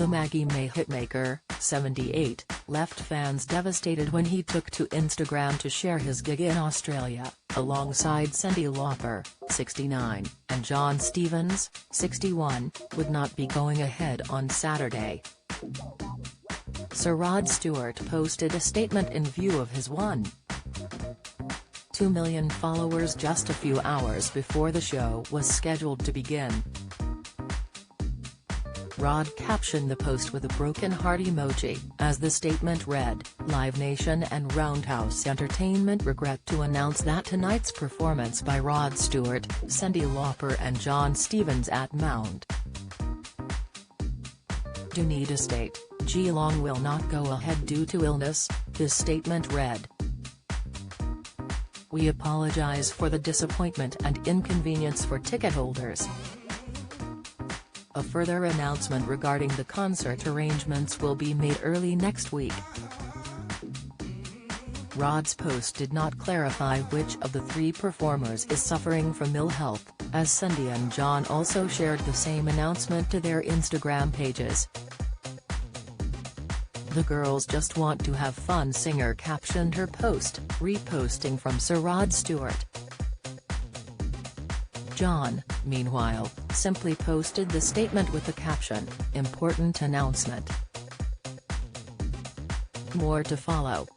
The Maggie May hitmaker, 78, left fans devastated when he took to Instagram to share his gig in Australia, alongside Cyndi Lauper, 69, and John Stevens, 61, would not be going ahead on Saturday. Sir Rod Stewart posted a statement in view of his 1.2 million followers just a few hours before the show was scheduled to begin. Rod captioned the post with a broken heart emoji, as the statement read, "Live Nation and Roundhouse Entertainment regret to announce that tonight's performance by Rod Stewart, Cyndi Lauper and John Stevens at Mount. Dunedin Estate, Geelong will not go ahead due to illness," his statement read. "We apologise for the disappointment and inconvenience for ticket holders. A further announcement regarding the concert arrangements will be made early next week." Rod's post did not clarify which of the three performers is suffering from ill health, as Cyndi and John also shared the same announcement to their Instagram pages. "The girls just want to have fun," singer captioned her post, reposting from Sir Rod Stewart. John, meanwhile, simply posted the statement with the caption, "Important announcement. More to follow."